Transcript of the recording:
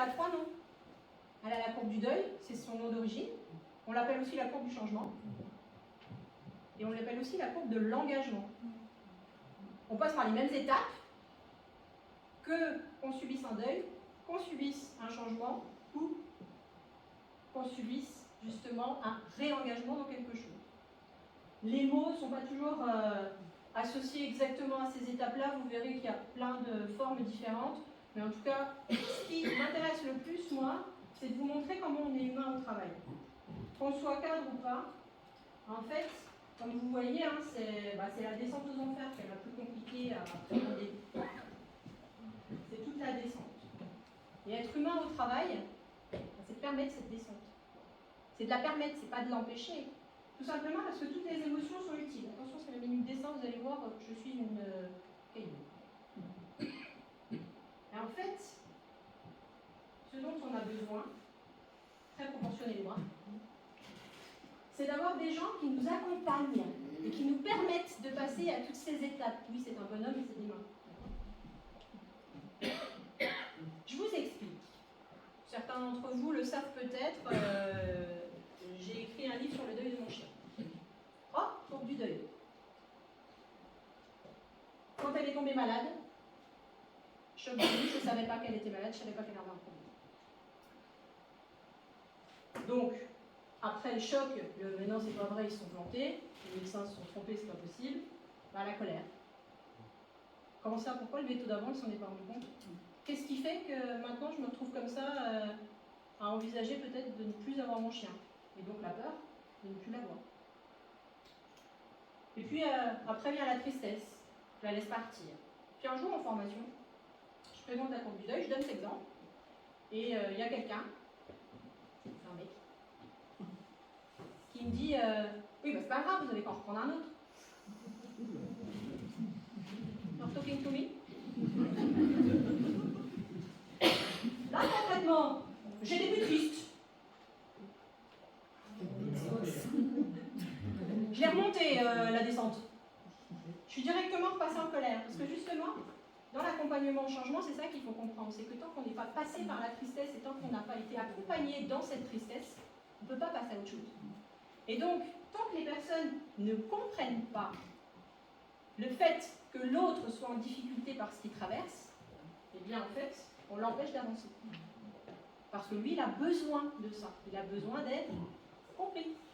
qu'elle a 3 noms. Elle a la courbe du deuil, c'est son nom d'origine. On l'appelle aussi la courbe du changement. Et on l'appelle aussi la courbe de l'engagement. On passe par les mêmes étapes qu'on subisse un deuil, qu'on subisse un changement ou qu'on subisse justement un réengagement dans quelque chose. Les mots ne sont pas toujours associés exactement à ces étapes-là. Vous verrez qu'il y a plein de formes différentes. Mais en tout cas, ce qui m'intéresse le plus, moi, c'est de vous montrer comment on est humain au travail. Qu'on soit cadre ou pas, en fait, comme vous voyez, hein, c'est la descente aux enfers qui est la plus compliquée à appréhender. C'est toute la descente. Et être humain au travail, c'est de permettre cette descente. C'est de la permettre, c'est pas de l'empêcher. Tout simplement parce que toutes les émotions sont utiles. Attention, c'est la minute descente, vous allez voir, je suis une caillou. Et en fait, ce dont on a besoin, très proportionnellement, c'est d'avoir des gens qui nous accompagnent et qui nous permettent de passer à toutes ces étapes. Oui, c'est un bonhomme et c'est des mains. Je vous explique. Certains d'entre vous le savent peut-être. J'ai écrit un livre sur le deuil de mon chien. Oh, courbe du deuil. Quand elle est tombée malade, choc de vie, je ne savais pas qu'elle était malade, je ne savais pas qu'elle avait un problème. Donc, après le choc, mais non, c'est pas vrai, ils se sont plantés, les médecins se sont trompés, c'est pas possible, bah, la colère. Comment ça, pourquoi le veto d'avant, il s'en est pas rendu compte? Qu'est-ce qui fait que maintenant je me retrouve comme ça à envisager peut-être de ne plus avoir mon chien? Et donc la peur de ne plus l'avoir. Et puis après vient la tristesse, je la laisse partir. Puis un jour en formation, je présente la courbe du deuil, je donne cet exemple, et il y a quelqu'un, un mec, qui me dit oui, bah, c'est pas grave, vous allez pas en reprendre un autre. You're talking to me? Là, concrètement, j'ai des buts tristes. Je l'ai remonté la descente. Je suis directement repassée en colère. Parce que justement, dans l'accompagnement au changement, c'est ça qu'il faut comprendre. C'est que tant qu'on n'est pas passé par la tristesse et tant qu'on n'a pas été accompagné dans cette tristesse, on ne peut pas passer à autre chose. Et donc, tant que les personnes ne comprennent pas le fait que l'autre soit en difficulté par ce qu'il traverse, eh bien en fait, on l'empêche d'avancer. Parce que lui, il a besoin de ça. Il a besoin d'être compris.